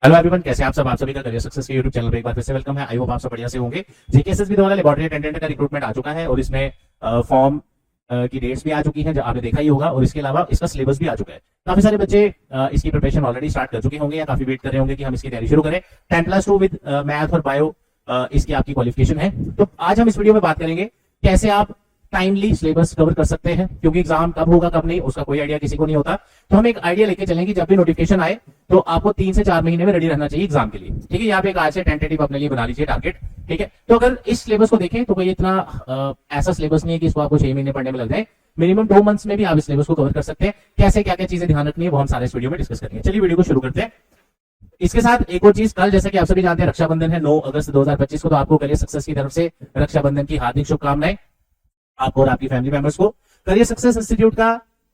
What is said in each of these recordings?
Hello everyone, कैसे आप सब? आप सभी का करियर सक्सेस के यूट्यूब चैनल पे एक बार फिर से वेलकम है। आई होप आप सब बढ़िया से होंगे। जेकेएसएसबी द्वारा लेबोरेटरी अटेंडेंट का रिक्रूटमेंट आ चुका है और इसमें फॉर्म की डेट्स भी आ चुकी हैं जो आपने देखा ही होगा, और इसके अलावा इसका सिलेबस भी आ चुका है। काफी सारे बच्चे इसकी प्रिपरेशन ऑलरेडी स्टार्ट कर चुके होंगे या काफी वेट कर रहे होंगे कि हम इसकी तैयारी शुरू करें। 10+2 विद मैथ और बायो इसकी आपकी क्वालिफिकेशन है। तो आज हम इस वीडियो में बात करेंगे कैसे आप टाइमली सिलेबस कवर कर सकते हैं, क्योंकि एग्जाम कब होगा कब नहीं उसका कोई आइडिया किसी को नहीं होता। तो हम एक आइडिया लेके चलेंगे, जब भी नोटिफिकेशन आए तो आपको 3 से 4 महीने में रेडी रहना चाहिए एग्जाम के लिए। ठीक है, यहाँ पे एक आज से टेंटेटिव अपने लिए बना लीजिए टारगेट। ठीक है, तो अगर इस सिलेबस को देखें तो कोई इतना ऐसा सिलेबस नहीं है कि इसको आपको 6 महीने पढ़ने में लग जाए। मिनिमम 2 मंथ्स में भी आप इस सिलेबस को कवर कर सकते हैं। कैसे क्या क्या चीजें ध्यान रखनी है वो हम सारे इस वीडियो में डिस्कस करेंगे। चलिए वीडियो को शुरू करते हैं। इसके साथ एक और चीज, कल जैसे कि आप सभी जानते हैं रक्षाबंधन है 9 अगस्त 2025 को। तो आपको करियर सक्सेस की तरफ से रक्षाबंधन की हार्दिक शुभकामनाएं, आपको और आपकी फैमिली मेंबर्स को। करियर सक्सेस इंस्टीट्यूट का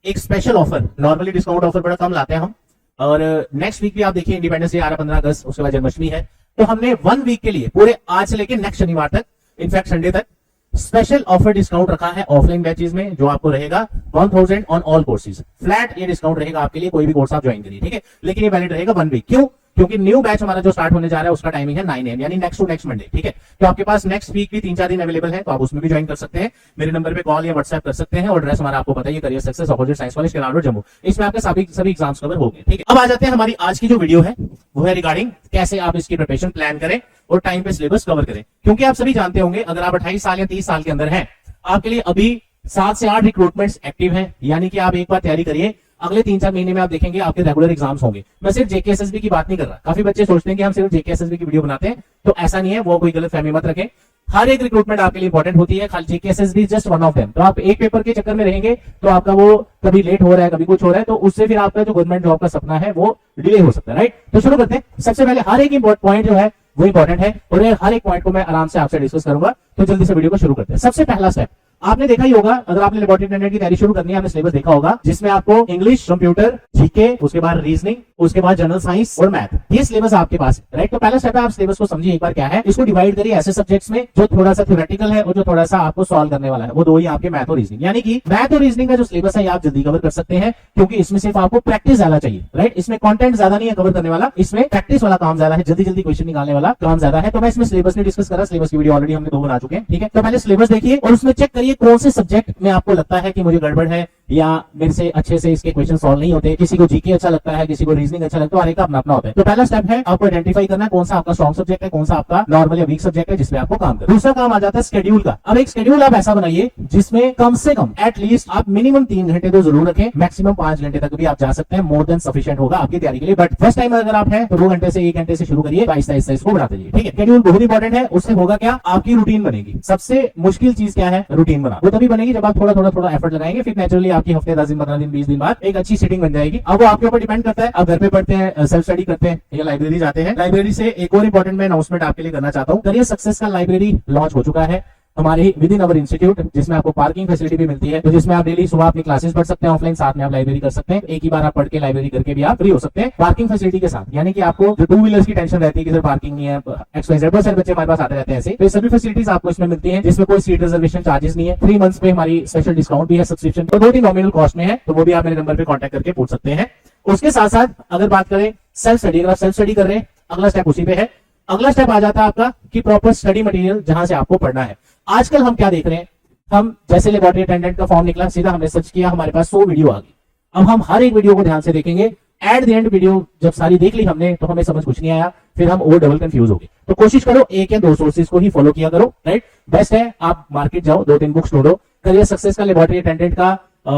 एक special offer, normally discount offer बड़ा कम लाते हैं हम, और नेक्स्ट वीक भी आप देखिए इंडिपेंडेंस डे आ रहा 15 अगस्त, उसके बाद जन्माष्टमी है। तो हमने 1 वीक के लिए पूरे आज से लेकर नेक्स्ट शनिवार तक, इनफैक्ट संडे तक, स्पेशल ऑफर डिस्काउंट रखा है ऑफलाइन बैचेस में, जो आपको रहेगा 1000 ऑन ऑल कोर्सेज। फ्लैट ये डिस्काउंट रहेगा आपके लिए, कोई भी कोर्स आप ज्वाइन करिए। ठीक है, लेकिन ये वैलिड रहेगा 1 वीक। क्यों? क्योंकि न्यू बैच हमारा जो स्टार्ट होने जा रहा है उसका टाइमिंग है 9 AM, यानी नेक्स्ट टू नेक्स्ट मंडे। ठीक है, तो आपके पास नेक्स्ट वीक भी 3-4 दिन अवेलेबल है, तो आप उसमें भी ज्वाइन कर सकते हैं। मेरे नंबर पे कॉल या व्हाट्सएप कर सकते हैं, और एड्रेस हमारा आपको पता है, career success opposite signs college केलार रोड जम्मू। इसमें आपके सभी एग्जाम्स कवर हो गए। ठीक है, अब आ जाते हैं हमारी आज की जो वीडियो है वो है रिगार्डिंग कैसे आप इसकी प्रिपरेशन प्लान करें और टाइम पे सिलेबस कवर करें। क्योंकि आप सभी जानते होंगे, अगर आप 28 साल या 30 साल के अंदर हैं, आपके लिए अभी 7 से 8 रिक्रूटमेंट्स एक्टिव हैं। यानी कि आप एक बार तैयारी करिए, अगले 3-4 महीने में आप देखेंगे आपके रेगुलर एग्जाम्स होंगे। मैं सिर्फ जेकेएसएसबी की बात नहीं कर रहा। काफी बच्चे सोचते हैं कि हम सिर्फ जेकेएसएसबी की वीडियो बनाते हैं, तो ऐसा नहीं है, वो कोई गलत फहमी मत रखें। हर एक रिक्रूटमेंट आपके लिए इंपॉर्टेंट होती है, खाली JKSSB just one of them. तो आप एक पेपर के चक्कर में रहेंगे तो आपका वो कभी लेट हो रहा है, कभी कुछ हो रहा है, तो उससे फिर आपका जो गवर्नमेंट जॉब का सपना है वो डिले हो सकता है। राइट, तो शुरू करते हैं। सबसे पहले हर एक पॉइंट जो है वो इंपॉर्टेंट है, और हर एक पॉइंट को मैं आराम से आपसे डिस्कस करूंगा। तो जल्दी से वीडियो को शुरू करते हैं। सबसे पहला स्टेप आपने देखा ही होगा, अगर आपने लेबोरेटरी अटेंडेंट की तैयारी शुरू करनी है, आपने सिलेबस देखा होगा, जिसमें आपको इंग्लिश, कंप्यूटर, जीके, उसके बाद रीजनिंग, उसके बाद जनरल साइंस और मैथ, ये सिलेबस आपके पास है। राइट, तो पहला स्टेप है, आप सिलेबस को समझिए एक बार क्या है। इसको डिवाइड करिए ऐसे सब्जेक्ट्स में जो थोड़ा सा थ्योरेटिकल है और जो थोड़ा सा आपको सॉल्व करने वाला है, वो दो ही आपके मैथ और रीजनिंग। यानी कि मैथ और रीजनिंग का जो सिलेबस है आप जल्दी कवर कर सकते हैं, क्योंकि इसमें सिर्फ आपको प्रैक्टिस ज्यादा चाहिए। राइट, इसमें कंटेंट ज्यादा नहीं है कवर करने वाला, इसमें प्रैक्टिस वाला काम ज्यादा है, जल्दी जल्दी क्वेश्चन निकालने वाला काम ज्यादा है। तो मैं इसमें सिलेबस नहीं डिस्कस कर रहा, सिलेबस की वीडियो ऑलरेडी हमने 2 बना चुके हैं। ठीक है, तो पहले सिलेबस देखिए और उसमें चेक करिए कौन से सब्जेक्ट में आपको लगता है कि मुझे गड़बड़ है या मेरे से अच्छे से इसके क्वेश्चन सॉल्व नहीं होते। किसी को जीके अच्छा लगता है, किसी को रीजनिंग अच्छा लगता है, हर एक का अपना अपना होता है। तो पहला स्टेप है आपको आइडेंटिफाई करना कौन सा आपका स्ट्रॉन्ग सब्जेक्ट है, कौन सा आपका नॉर्मल या वीक सब्जेक्ट है जिसमें आपको काम करना। दूसरा काम आ जाता है शेड्यूल का। अब एक शेड्यूल आप ऐसा बनाइए जिसमें कम से कम एटलीस्ट आप मिनिमम 3 घंटे तो जरूर रखें, मैक्सिमम 5 घंटे तक भी आप जा सकते हैं, मोर देन सफिशिएंट होगा आपकी तैयारी के लिए। बट फर्स्ट टाइम अगर आप हैं तो 2 घंटे से 1 घंटे से शुरू करिए, आहिस्ता आहिस्ता इसको बढ़ाते जाइए। ठीक है, शेड्यूल बहुत इंपॉर्टेंट है। उससे होगा क्या, आपकी रूटीन बनेगी। सबसे मुश्किल चीज क्या है, रूटीन बना। वो तभी बनेगी जब आप थोड़ा एफर्ट लगाएंगे, फिर नेचुरली आपकी हफ्ते 10 दिन 15 दिन 20 दिन बाद एक अच्छी सीटिंग बन जाएगी। अब वो आपके ऊपर डिपेंड करता है, आप घर पे पढ़ते हैं, सेल्फ स्टडी करते हैं या लाइब्रेरी जाते हैं। लाइब्रेरी से एक और इंपॉर्टेंट मैं अनाउंसमेंट आपके लिए करना चाहता हूँ। करियर सक्सेस का लाइब्रेरी लॉन्च हो चुका है हमारे विद इन अवर इंस्टीट्यूट, जिसमें आपको पार्किंग फैसिलिटी भी मिलती है। तो जिसमें आप डेली सुबह अपनी क्लासेस पढ़ सकते हैं ऑफलाइन, साथ में आप लाइब्रेरी कर सकते हैं। एक ही बार आप पढ़ के लाइब्रेरी करके भी आप फ्री हो सकते हैं पार्किंग फैसिलिटी के साथ। यानी कि आपको जो 2 व्हीलर्स की टेंशन रहती है कि सर पार्किंग नहीं है, XYZ बच्चे हमारे पास आते रहते हैं ऐसे, तो सभी फैसिलिटीज आपको इसमें मिलती है, जिसमें कोई सीट रिजर्वेशन चार्जेस नहीं है। 3 मंथ्स पे हमारी स्पेशल डिस्काउंट भी है सब्सक्रिप्शन, तो 2-3 नॉमिनल कॉस्ट में है, तो वो भी आप मेरे नंबर पे कॉन्टैक्ट करके पूछ सकते हैं। उसके साथ साथ अगर बात करें सेल्फ स्टडी, अगर आप सेल्फ स्टडी कर रहे हैं, अगला स्टेप उसी पे है। अगला स्टेप आ जाता है आपका कि प्रॉपर स्टडी मटेरियल जहां से आपको पढ़ना है। आजकल हम क्या देख रहे हैं, हम जैसे लेबोरेटरी अटेंडेंट का फॉर्म निकला, सीधा हमने सर्च किया, हमारे पास 100 वीडियो आ गई। अब हम हर एक वीडियो को ध्यान से देखेंगे। एट द एंड वीडियो जब सारी देख ली हमने तो हमें समझ कुछ नहीं आया, फिर हम और डबल कंफ्यूज हो गए। तो कोशिश करो 1 या 2 सोर्सेज को ही फॉलो किया करो। राइट, बेस्ट है आप मार्केट जाओ, 2-3 बुक्स ढूंढो। करियर सक्सेस का लेबोरेटरी अटेंडेंट का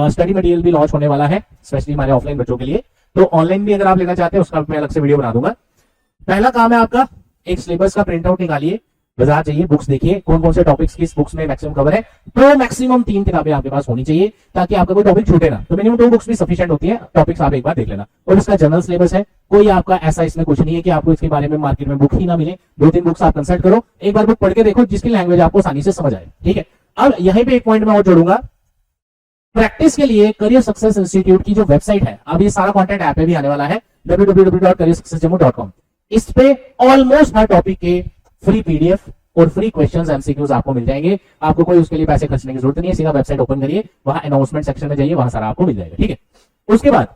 स्टडी मटेरियल भी लॉन्च होने वाला है, स्पेशली हमारे ऑफलाइन बच्चों के लिए। तो ऑनलाइन भी अगर आप लेना चाहते हैं उसका मैं अलग से वीडियो बना दूंगा। पहला काम है आपका, एक सिलेबस का प्रिंट आउट निकालिए, बाजार जाइए, बुक्स देखिए कौन कौन से टॉपिक्स किस बुक्स में मैक्सिमम कवर है। तो मैक्सिमम 3 किताबें आपके पास होनी चाहिए ताकि आपका कोई टॉपिक छूटे ना। तो मिनिमम 2 बुक्स भी सफिशिएंट होती है, टॉपिक्स आप एक बार देख लेना। और इसका जनरल सिलेबस है, कोई आपका ऐसा इसमें कुछ नहीं है कि आपको इसके बारे में मार्केट में बुक ही ना मिले। 2-3 बुक्स आप कंसल्ट करो, एक बार बुक पढ़ के देखो जिसकी लैंग्वेज आपको आसानी से समझ आए। ठीक है, अब यहीं पे एक पॉइंट मैं और जोड़ूंगा, प्रैक्टिस के लिए करियर सक्सेस इंस्टीट्यूट की जो वेबसाइट है, अब ये सारा कंटेंट ऐप पे भी आने वाला है, www.careersuccessjammu.com। इस पे ऑलमोस्ट हर टॉपिक के फ्री पीडीएफ और फ्री क्वेश्चंस एमसीक्यूज आपको मिल जाएंगे। आपको कोई उसके लिए पैसे खर्चने की जरूरत नहीं है, सीधा वेबसाइट ओपन करिए, वहां अनाउंसमेंट सेक्शन में जाइए, वहां सारा आपको मिल जाएगा। ठीक है, उसके बाद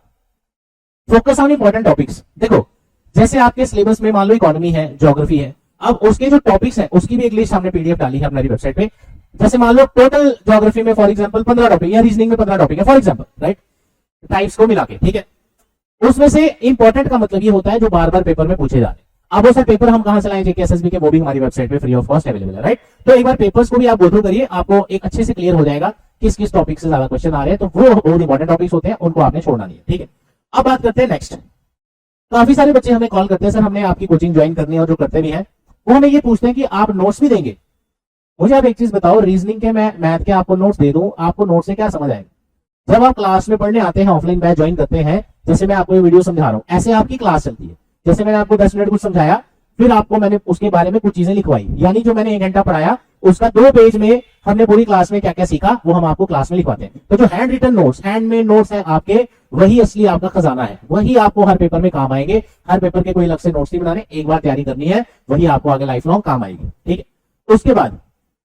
फोकस ऑन इंपॉर्टेंट टॉपिक्स। देखो जैसे आपके सिलेबस में मान लो इकोनॉमी है, ज्योग्राफी है, अब उसके जो टॉपिक्स हैं उसकी भी एक लिस्ट हमने पीडीएफ डाली है हमारी वेबसाइट पे। जैसे मान लो टोटल ज्योग्राफी में फॉर एग्जांपल 15 टॉपिक या रीजनिंग में 15 टॉपिक है फॉर एग्जांपल, राइट, टाइप्स को मिला के, ठीक है। उसमें से इंपॉर्टेंट का मतलब ये होता है जो बार बार पेपर में पूछे जा रहे हैं। अब वो सर पेपर हम कहां से लाएं जेके एसएसबी के, वो भी हमारी वेबसाइट पे फ्री ऑफ कॉस्ट अवेलेबल है, राइट। तो एक बार पेपर्स को भी आप गो थ्रू करिए, आपको एक अच्छे से क्लियर हो जाएगा किस किस टॉपिक से ज्यादा क्वेश्चन आ रहे हैं। तो वो बहुत इंपॉर्टेंट टॉपिक्स होते हैं, उनको आपने छोड़ना नहीं है, ठीक है। अब बात करते हैं नेक्स्ट। काफी सारे बच्चे हमें कॉल करते हैं, सर हमने आपकी कोचिंग ज्वाइन करनी है, और जो करते भी हैं वो हमें ये पूछते हैं कि आप नोट्स भी देंगे। मुझे आप एक चीज बताओ, रीजनिंग के मैं मैथ के आपको नोट्स दे दूं, आपको नोट्स से क्या समझ आएगा? जब आप क्लास में पढ़ने आते हैं, ऑफलाइन बैच ज्वाइन करते हैं, जैसे मैं आपको ये वीडियो समझा रहा हूं, ऐसे आपकी क्लास चलती है। जैसे मैंने आपको 10 मिनट कुछ समझाया, फिर आपको मैंने उसके बारे में कुछ चीजें लिखवाई, यानी जो मैंने 1 घंटा पढ़ाया उसका 2 पेज में हमने पूरी क्लास में क्या क्या सीखा वो हम आपको क्लास में लिखवाते हैं। तो जो hand written notes, handmade notes हैं आपके, वही असली आपका खजाना है, वही आपको हर पेपर में काम आएंगे। हर पेपर के कोई अलग से नोट्स नहीं बनाने, एक बार तैयारी करनी है, वही आपको आगे लाइफ लॉन्ग काम आएगी, ठीक है। उसके बाद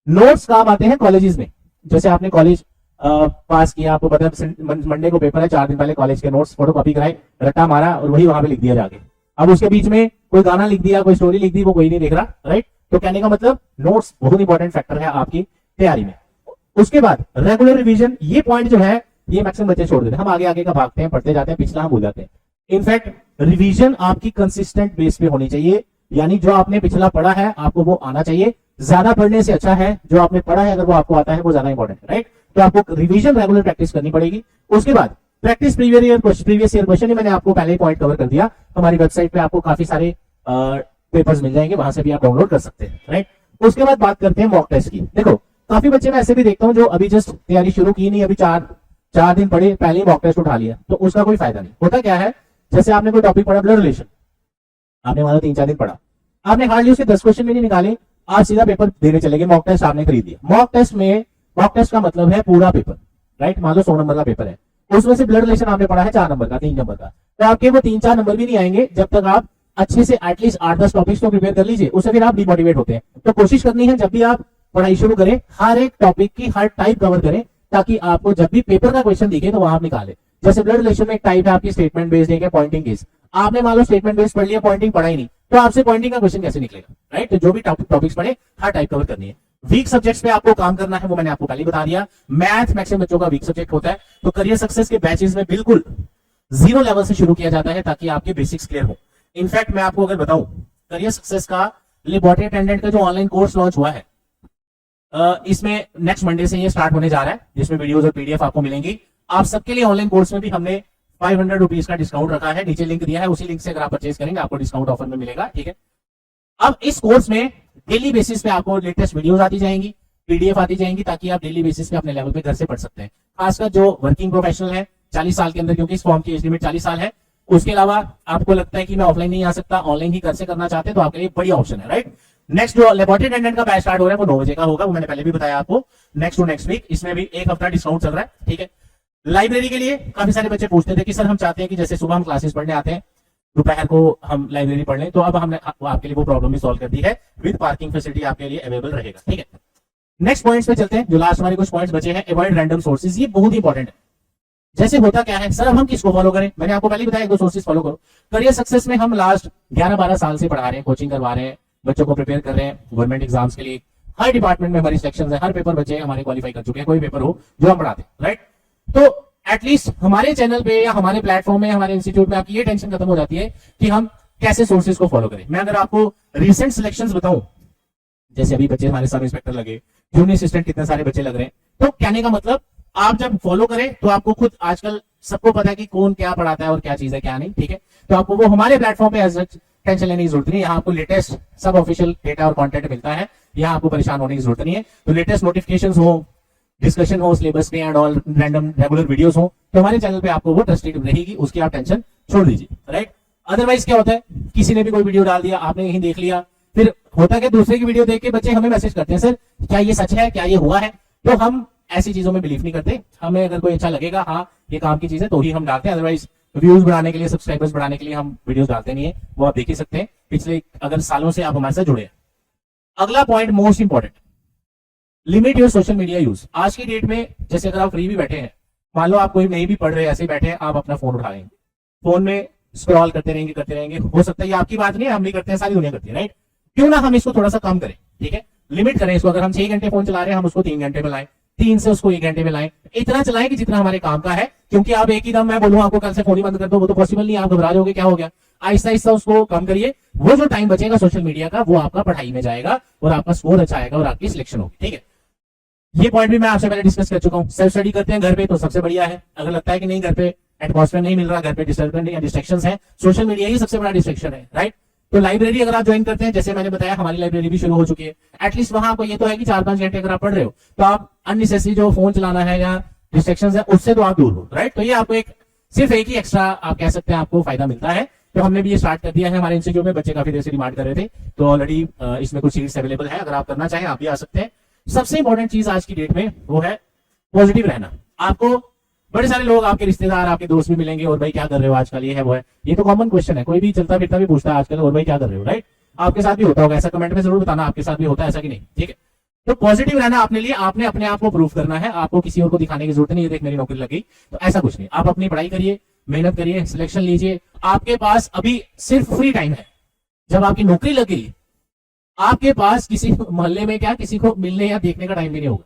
नोट्स काम आते हैं कॉलेजेस में। जैसे आपने कॉलेज पास किया, आपको पता है मंडे को पेपर है, 4 दिन पहले कॉलेज के नोट्स फोटो कॉपी कराए, रट्टा मारा और वही वहां पे लिख दिया जाके। अब उसके बीच में कोई गाना लिख दिया, कोई स्टोरी लिख दी, वो कोई नहीं देख रहा, राइट। तो कहने का मतलब नोट्स बहुत इंपॉर्टेंट फैक्टर है आपकी तैयारी में। उसके बाद रेगुलर रिवीजन, ये पॉइंट जो है ये मैक्सिमम बच्चे छोड़ देते हैं, हम आगे आगे का भागते हैं, पढ़ते जाते हैं, पिछला हम भूल जाते हैं। इनफैक्ट रिवीजन आपकी कंसिस्टेंट बेस पे होनी चाहिए, यानी जो आपने पिछला पढ़ा है आपको वो आना चाहिए। ज्यादा पढ़ने से अच्छा है जो आपने पढ़ा है अगर वो आपको आता है, वो ज्यादा इंपॉर्टेंट है, राइट। तो आपको रिवीजन रेगुलर प्रैक्टिस करनी पड़ेगी। उसके बाद प्रैक्टिस प्रीवियस ईयर क्वेश्चन, ही मैंने आपको पहले ही पॉइंट कवर कर दिया। हमारी वेबसाइट पे आपको काफी सारे पेपर्स मिल जाएंगे, वहां से भी आप डाउनलोड कर सकते हैं, राइट। उसके बाद बात करते हैं मॉक टेस्ट की। देखो काफी बच्चे मैं ऐसे भी देखता हूं जो अभी जस्ट तैयारी शुरू की नहीं, अभी 4 दिन पढ़े, पहले ही मॉक टेस्ट उठा लिया, तो उसका कोई फायदा नहीं होता। क्या है, जैसे आपने कोई टॉपिक पढ़ा ब्लड रिलेशन, आपने मान लो 3-4 दिन पढ़ा, आपने हार्डली उसके 10 क्वेश्चन भी नहीं निकाले, आज सीधा पेपर देने चले गए, मॉक टेस्ट आपने खरीद लिया। मॉक टेस्ट का मतलब है पूरा पेपर, राइट। मान लो 100 नंबर का पेपर है, उसमें से ब्लड रिलेशन आपने पढ़ा है 4 नंबर का, 3 नंबर का, तो आपके वो 3-4 नंबर भी नहीं आएंगे जब तक आप अच्छे से एटलीस्ट 8-10 टॉपिक्स तो प्रिपेयर कर लीजिए, उससे फिर आप डिमोटिवेट होते हैं। तो कोशिश करनी है जब भी आप पढ़ाई शुरू करें, हर एक टॉपिक की हर टाइप कवर करें, ताकि आपको जब भी पेपर का क्वेश्चन दिखे तो वहां आप निकाले। जैसे ब्लड रिलेशन में एक टाइप है आपकी स्टेटमेंट बेस्ड, एक है पॉइंटिंग केस। आपने मान लो स्टेटमेंट बेस्ड पढ़ लिया, पॉइंटिंग पढ़ा ही नहीं, तो आपसे पॉइंटिंग का क्वेश्चन कैसे निकलेगा, राइट। तो जो भी टॉपिक्स पढ़े हर टाइप कवर करनी है। वीक सब्जेक्ट्स पे आपको काम करना है, वो मैंने आपको पहले बता दिया। मैथ मैक्सिमम बच्चों का वीक सब्जेक्ट होता है, तो करियर सक्सेस के बैचेस में बिल्कुल 0 लेवल से शुरू किया जाता है ताकि आपके बेसिक्स क्लियर हो। इनफैक्ट मैं आपको अगर बताऊं, करियर सक्सेस का लेबोरेटरी अटेंडेंट का जो ऑनलाइन कोर्स लॉन्च हुआ है, इसमें नेक्स्ट मंडे से ये स्टार्ट होने जा रहा है, जिसमें वीडियोस और पीडीएफ आपको मिलेंगी। आप सबके लिए ऑनलाइन कोर्स में भी हमने 500 रुपीज का डिस्काउंट रखा है, नीचे लिंक दिया है, उसी लिंक से अगर आप परचेज करेंगे आपको डिस्काउंट ऑफर में मिलेगा, ठीक है। अब इस कोर्स में डेली बेसिस पे आपको लेटेस्ट वीडियोस आती जाएंगी, पीडीएफ आती जाएंगी, ताकि आप डेली बेसिस पे अपने लेवल पे घर से पढ़ सकते हैं। खासकर जो वर्किंग प्रोफेशनल है 40 साल के अंदर, क्योंकि इस फॉर्म की एज लिमिट 40 साल है। उसके अलावा आपको लगता है कि मैं ऑफलाइन नहीं आ सकता, ऑनलाइन ही घर से करना चाहते हैं, तो आपके लिए बढ़िया ऑप्शन है, राइट। नेक्स्ट जो लेबोरेटरी अटेंडेंट का बैच स्टार्ट हो रहा है वो 9 बजे का होगा, वो मैंने पहले भी बताया आपको, नेक्स्ट टू नेक्स्ट वीक। इसमें भी 1 हफ्ता डिस्काउंट चल रहा है, ठीक है। लाइब्रेरी के लिए काफी सारे बच्चे पूछते थे कि सर हम चाहते हैं कि जैसे सुबह हम क्लासेस पढ़ने आते हैं, दोपहर को हम लाइब्रेरी पढ़ लें, तो अब हमने आपके लिए वो प्रॉब्लम भी सॉल्व कर दी है, विद पार्किंग फैसिलिटी आपके लिए अवेलेबल रहेगा, ठीक है। नेक्स्ट पॉइंट्स पे चलते हैं, जो लास्ट हमारे कुछ पॉइंट्स बचे हैं। अवॉइड रैंडम सोर्सेज, ये बहुत इंपॉर्टेंट है। जैसे होता क्या है सर, अब हम किसको फॉलो करें? मैंने आपको पहले बताया 2 सोर्सेज फॉलो करो। करियर सक्सेस में हम लास्ट 11-12 साल से पढ़ा रहे हैं, कोचिंग करवा रहे हैं, बच्चों को प्रिपेयर कर रहे हैं गवर्नमेंट एग्जाम्स के लिए। हर डिपार्टमेंट में हमारी सिलेक्शन है, हर पेपर बच्चे हमारे क्वालिफाई कर चुके हैं, कोई पेपर हो जो हम पढ़ाते हैं, राइट। तो एटलीस्ट हमारे चैनल पे या हमारे प्लेटफॉर्म में, हमारे इंस्टीट्यूट में आपकी ये टेंशन खत्म हो जाती है कि हम कैसे सोर्सेज को फॉलो करें। मैं अगर आपको रिसेंट सिलेक्शंस बताऊं, जैसे अभी बच्चे हमारे सब इंस्पेक्टर लगे, जूनियर असिस्टेंट कितने सारे बच्चे लग रहे हैं, तो कहने का मतलब आप जब फॉलो करें तो आपको खुद आजकल सबको पता है कि कौन क्या पढ़ाता है और क्या चीज है क्या नहीं, ठीक है। तो आपको वो हमारे प्लेटफॉर्म पे एज सच टेंशन लेने की जरूरत नहीं है। यहाँ आपको लेटेस्ट सब ऑफिशियल डेटा और कंटेंट मिलता है, यहाँ आपको परेशान होने की जरूरत नहीं है। तो लेटेस्ट नोटिफिकेशंस हो, डिस्कशन हो सिलेबस के and all, random regular videos हो, तो हमारे चैनल पे आपको वो ट्रस्टेड रहेगी, उसकी आप टेंशन छोड़ दीजिए, राइट। अदरवाइज क्या होता है, किसी ने भी कोई वीडियो डाल दिया, आपने यहीं देख लिया, फिर होता है दूसरे की वीडियो देख के बच्चे हमें मैसेज करते हैं, सर क्या ये सच है, क्या ये हुआ है। तो हम ऐसी चीजों में बिलीव नहीं करते। हमें अगर कोई अच्छा लगेगा, हाँ ये काम की चीज है, तो ही हम डालते हैं। अदरवाइज व्यूज बढ़ाने के लिए, सब्सक्राइबर्स बढ़ाने के लिए हम वीडियोस डालते नहीं है, वो आप देख ही सकते हैं। पिछले अगर सालों से आप हमारे साथ जुड़े हैं। अगला point most important, limit your social media use. आज की डेट में जैसे अगर आप फ्री भी बैठे हैं, मान लो आप कोई नहीं भी पढ़ रहे, ऐसे ही बैठे हैं, आप अपना फोन उठा लेंगे, फोन में स्क्रॉल करते रहेंगे। हो सकता है ये आपकी बात नहीं है, हम भी करते हैं, सारी दुनिया करती है, राइट? क्यों ना हम इसको थोड़ा सा कम करें, ठीक है, लिमिट करें इसको। अगर हम 6 घंटे फोन चला रहे हैं, हम उसको 3 घंटे में लाएं, 3 से उसको 1 घंटे में लाएं, इतना चलाएं कि जितना हमारे काम का है। क्योंकि आप एक ही दम मैं बोलूं आपको कल से फोन ही बंद कर दो, वो तो पॉसिबल नहीं है, आप घबरा जाओगे, क्या हो गया। आहिस्ता आहिस्ता उसको कम करिए। वो जो टाइम बचेगा सोशल मीडिया का, वो आपका पढ़ाई में जाएगा और आपका स्कोर अच्छा आएगा और आपकी सिलेक्शन होगी, ठीक है। ये पॉइंट भी मैं आपसे पहले डिस्कस कर चुका हूं। सेल्फ स्टडी करते हैं घर पे तो सबसे बढ़िया है। अगर लगता है कि नहीं, घर पे एटमॉस्फेयर नहीं मिल रहा, घर पे डिस्टर्बेंस या डिस्ट्रैक्शंस है, सोशल मीडिया ही सबसे बड़ा डिस्ट्रैक्शन है, राइट? तो लाइब्रेरी अगर आप ज्वाइन करते हैं, जैसे मैंने बताया हमारी लाइब्रेरी भी शुरू हो चुकी है। एटलीस्ट वहां आपको ये तो है कि 4-5 घंटे अगर आप पढ़ रहे हो तो आप अननेसेसरी जो फोन चलाना है या डिस्ट्रैक्शंस है उससे तो आप दूर हो, राइट? तो ये आपको सिर्फ एक ही एक्स्ट्रा आप कह सकते हैं आपको फायदा मिलता है। तो हमने भी ये स्टार्ट कर दिया है हमारे इंस्टीट्यूट में। बच्चे काफी देर से डिमांड कर रहे थे, तो ऑलरेडी इसमें कुछ सीट्स अवेलेबल है। अगर आप करना चाहें आप भी आ सकते हैं। सबसे इंपॉर्टेंट चीज आज की डेट में वो है पॉजिटिव रहना। आपको बड़े सारे लोग, आपके रिश्तेदार, आपके दोस्त भी मिलेंगे, और भाई क्या कर रहे हो आजकल, ये है वो है। ये तो कॉमन क्वेश्चन है, कोई भी चलता फिरता भी पूछता है आजकल, और भाई क्या कर रहे हो, राइट? आपके साथ भी होता होगा ऐसा, कमेंट में जरूर बताना आपके साथ भी होता है ऐसा कि नहीं, ठीक है। तो पॉजिटिव रहना आपने लिए, आपने अपने आप को प्रूव करना है। आपको किसी और को दिखाने की जरूरत नहीं है, देख मेरी नौकरी लग गई, तो ऐसा कुछ नहीं। आप अपनी पढ़ाई करिए, मेहनत करिए, सिलेक्शन लीजिए। आपके पास अभी सिर्फ फ्री टाइम है। जब आपकी नौकरी लग गई, आपके पास किसी मोहल्ले में क्या किसी को मिलने या देखने का टाइम भी नहीं होगा,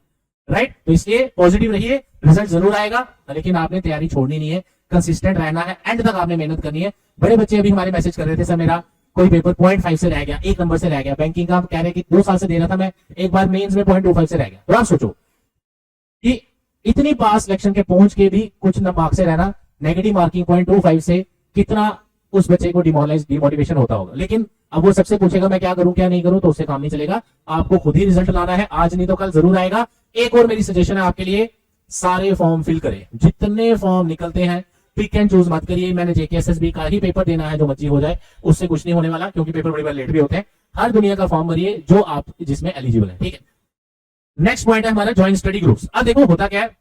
राइट? तो इसलिए पॉजिटिव रहिए, रिजल्ट जरूर आएगा, लेकिन आपने तैयारी छोड़नी नहीं है, कंसिस्टेंट रहना है, एंड तक आपने मेहनत करनी है। बड़े बच्चे अभी हमारे मैसेज कर रहे थे, सर मेरा कोई पेपर 0.5 से रह गया, 1 नंबर से रह गया। बैंकिंग का कह रहे कि 2 साल से दे रहा था मैं, एक बार मेंस में 0.25 से रह गया। तो आप सोचो कि इतनी पास सिलेक्शन के पहुंच के भी कुछ मार्क्स से रहना, नेगेटिव मार्किंग 0.25 से कितना उस बच्चे को डिमोटिवेशन होता होगा। लेकिन अब वो सबसे पूछेगा मैं क्या करूं क्या नहीं करूं, तो उससे काम नहीं चलेगा। आपको खुद ही रिजल्ट लाना है, आज नहीं तो कल जरूर आएगा। एक और मेरी सजेशन है आपके लिए, सारे फॉर्म फिल करें। जितने फॉर्म निकलते हैं पिक एंड चूज मत करिए। मैंने जेकेएसएसबी का ही पेपर देना है, जो मर्जी हो जाए, उससे कुछ नहीं होने वाला, क्योंकि पेपर बड़ी बार लेट भी होते हैं। हर दुनिया का फॉर्म भरिए जो आप जिसमें एलिजिबल है, ठीक है। नेक्स्ट पॉइंट है हमारा ज्वाइन स्टडी ग्रुप्स। अब देखो होता क्या है,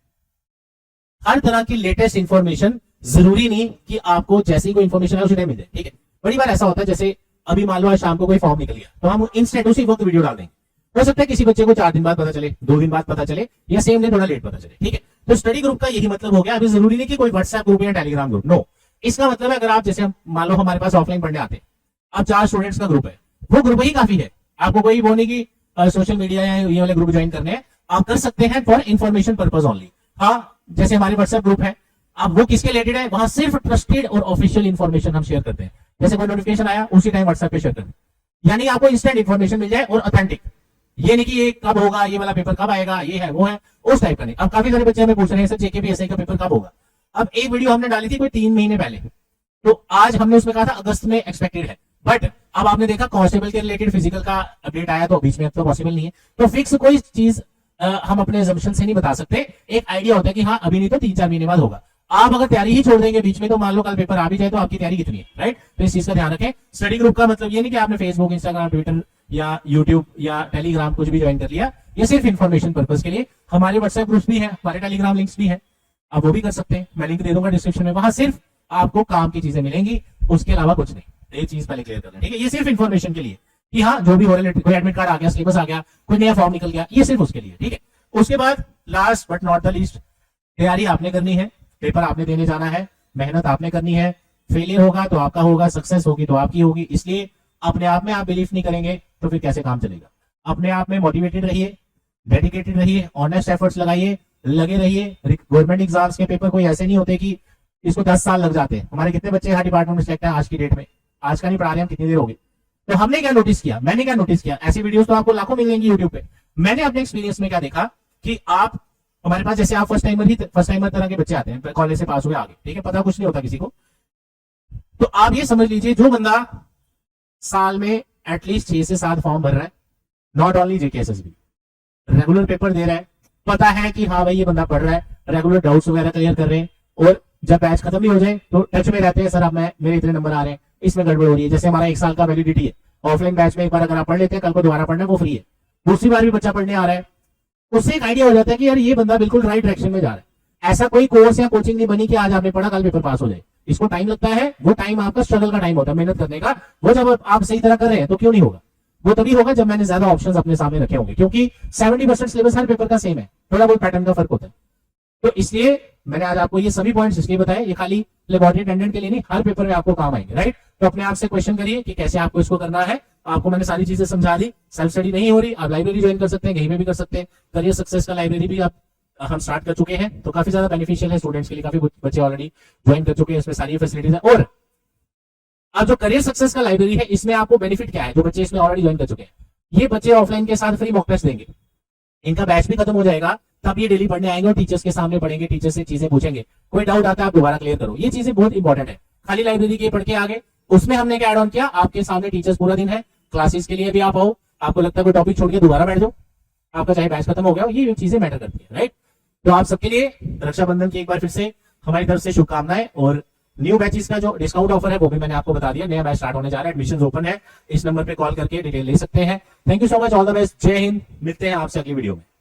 हर तरह की लेटेस्ट इंफॉर्मेशन जरूरी नहीं कि आपको जैसी कोई इंफॉर्मेशन है उसी टाइम मिल जाए, ठीक है। बड़ी बार ऐसा होता है, जैसे अभी मान लो आज शाम को कोई फॉर्म निकल गया, तो हम इंस्टेंट उसी वक्त वीडियो डाल देंगे। हो सकता है किसी बच्चे को 4 दिन बाद पता चले, 2 दिन बाद पता चले, या सेम डे थोड़ा लेट पता चले, ठीक है। तो स्टडी ग्रुप का यही मतलब हो गया। अभी जरूरी नहीं कि कोई व्हाट्सएप ग्रुप या टेलीग्राम ग्रुप, नो। इसका मतलब है अगर आप जैसे मान लो हमारे पास ऑफलाइन पढ़ने आते हैं, अब 4 स्टूडेंट्स का ग्रुप है, वो ग्रुप ही काफी है। आपको कोई वो नहीं कि सोशल मीडिया या ये वाले ग्रुप ज्वाइन करने हैं, आप कर सकते हैं फॉर इन्फॉर्मेशन पर्पज ओनली। हाँ, जैसे हमारे व्हाट्सएप ग्रुप है, अब वो किसके रिलेटेड है, वहां सिर्फ ट्रस्टेड और ऑफिशियल इन्फॉर्मेशन हम शेयर करते हैं। जैसे कोई नोटिफिकेशन आया उसी टाइम व्हाट्सएप पे शेयर करते हैं, यानी आपको इंस्टेंट इन्फॉर्मेशन मिल जाए और ऑथेंटिक। ये नहीं कि ये कब होगा, ये वाला पेपर कब आएगा, ये है वो है, उस टाइप का नहीं। अब काफी सारे बच्चे हमें पूछ रहे हैं सर जेकेपीएससी का पेपर कब होगा। अब एक वीडियो हमने डाली थी कोई 3 महीने पहले, तो आज हमने उसमें कहा था अगस्त में एक्सपेक्टेड है, बट अब आपने देखा कांस्टेबल के रिलेटेड फिजिकल का अपडेट आया, तो बीच में अब तो पॉसिबल नहीं है। तो फिक्स कोई चीज हम अपने assumption से नहीं बता सकते। एक आइडिया होता है कि हाँ अभी नहीं तो 3-4 महीने बाद होगा। आप अगर तैयारी ही छोड़ देंगे बीच में, तो मान लो कल पेपर आ भी जाए तो आपकी तैयारी कितनी है, राइट? तो इस चीज का ध्यान रखें। स्टडी ग्रुप का मतलब ये नहीं कि आपने फेसबुक, इंस्टाग्राम, ट्विटर या यूट्यूब या टेलीग्राम कुछ भी ज्वाइन कर लिया, ये सिर्फ इन्फॉर्मेशन पर्पज के लिए। हमारे व्हाट्सएप ग्रुप भी है, हमारे टेलीग्राम लिंक्स भी है, आप वो भी कर सकते हैं। मैं लिंक दे दूंगा डिस्क्रिप्शन में, वहां सिर्फ आपको काम की चीजें मिलेंगी, उसके अलावा कुछ नहीं। ये चीज पहले क्लियर कर लें, ठीक है। ये सिर्फ इन्फॉर्मेशन के लिए कि हाँ जो भी हो रहा है, कोई एडमिट कार्ड आ गया, सिलेबस आ गया, कोई नया फॉर्म निकल गया, ये सिर्फ उसके लिए, ठीक है। उसके बाद last but not the least, तैयारी आपने करनी है, पेपर आपने देने जाना है, मेहनत आपने करनी है। फेलियर होगा तो आपका होगा, सक्सेस होगी तो आपकी होगी। इसलिए अपने आप में आप बिलीव नहीं करेंगे तो फिर कैसे काम चलेगा। अपने आप में मोटिवेटेड रहिए, डेडिकेटेड रहिए, ऑनेस्ट एफर्ट्स लगाइए, लगे रहिए। गवर्नमेंट एग्जाम्स के पेपर कोई ऐसे नहीं होते कि इसको 10 साल लग जाते हैं। हमारे कितने बच्चे हर डिपार्टमेंट में सिलेक्ट है आज की डेट में, आज का नहीं पढ़ा रहे हम, कितनी देर होगी। तो हमने क्या नोटिस किया, मैंने क्या नोटिस किया, ऐसी वीडियोस तो आपको लाखों मिल जाएंगी यूट्यूब पे। मैंने अपने एक्सपीरियंस में क्या देखा कि आप हमारे पास जैसे आप फर्स्ट टाइमर तरह के बच्चे आते हैं, कॉलेज से पास हुए आगे, ठीक है, पता कुछ नहीं होता किसी को। तो आप ये समझ लीजिए जो बंदा साल में एटलीस्ट 6 से 7 फॉर्म भर रहा है, not only JKSSB, regular paper दे रहा है, पता है कि हाँ भाई ये बंदा पढ़ रहा है, रेगुलर डाउट्स वगैरह क्लियर कर रहे हैं, और जब बैच खत्म भी हो जाए तो टच में रहते हैं, सर अब मेरे इतने नंबर आ रहे हैं, इसमें गड़बड़ हो रही है। जैसे हमारा 1 साल का वैलिडिटी है, ऑफलाइन बैच में एक बार अगर आप पढ़ लेते हैं, कल को दोबारा पढ़ना वो फ्री है, दूसरी बार भी बच्चा पढ़ने आ रहा है, उससे एक आइडिया हो जाता है कि यार ये बंदा बिल्कुल राइट डायरेक्शन में जा रहा है। ऐसा कोई कोर्स या कोचिंग नहीं बनी कि आज आपने पढ़ा कल पेपर पास हो जाए। इसको टाइम लगता है, वो टाइम आपका स्ट्रगल का टाइम होता है, मेहनत करने का। वो जब आप सही तरह कर रहे हैं तो क्यों नहीं होगा, वो तभी होगा जब मैंने ज्यादा ऑप्शंस अपने सामने रखे होंगे। क्योंकि 70% सिलेबस हर पेपर का सेम है, थोड़ा बहुत पैटर्न का फर्क होता है। तो इसलिए मैंने आज आपको ये सभी पॉइंट्स इसलिए बताए, ये खाली लेबोरेटरी अटेंडेंट के लिए नहीं, हर पेपर में आपको काम आएंगे, राइट। तो अपने आप से क्वेश्चन करिए कि कैसे आपको इसको करना है। आपको मैंने सारी चीजें समझा दी। सेल्फ स्टडी नहीं हो रही, आप लाइब्रेरी ज्वाइन कर सकते हैं, कहीं में भी कर सकते हैं। करियर सक्सेस का लाइब्रेरी भी आप हम स्टार्ट कर चुके हैं, तो काफी ज्यादा बेनिफिशियल है स्टूडेंट्स के लिए। काफी बच्चे ऑलरेडी ज्वाइन कर चुके हैं, इसमें सारी फैसिलिटीज है। और अब जो करियर सक्सेस का लाइब्रेरी है, इसमें आपको बेनिफिट क्या है, जो बच्चे इसमें ऑलरेडी ज्वाइन कर चुके हैं, ये बच्चे ऑफलाइन के साथ फ्री मॉक टेस्ट देंगे। इनका बैच भी खत्म हो जाएगा, तब ये डेली पढ़ने आएंगे और टीचर्स के सामने पढ़ेंगे, टीचर से चीजें पूछेंगे, कोई डाउट आता है आप दोबारा क्लियर करो। ये चीजें बहुत इंपॉर्टेंट है। खाली लाइब्रेरी के पढ़ के आगे, उसमें हमने क्या एड ऑन किया, आपके सामने टीचर्स पूरा दिन है, क्लासेस के लिए भी आप आओ, आपको लगता है कोई टॉपिक छोड़ के दोबारा बैठ जाओ, आपका चाहे बैच खत्म हो गया, ये चीजें मैटर करती है, राइट। तो आप सबके लिए रक्षाबंधन की एक बार फिर से हमारी तरफ से शुभकामनाएं। और न्यू बैचेस का जो डिस्काउंट ऑफर है वो भी मैंने आपको बता दिया, नया बैच स्टार्ट होने जा रहा है, एडमिशन ओपन है, इस नंबर पे कॉल करके डिटेल ले सकते हैं। Thank you so much, all the best, जय हिंद। मिलते हैं आपसे अगली वीडियो में।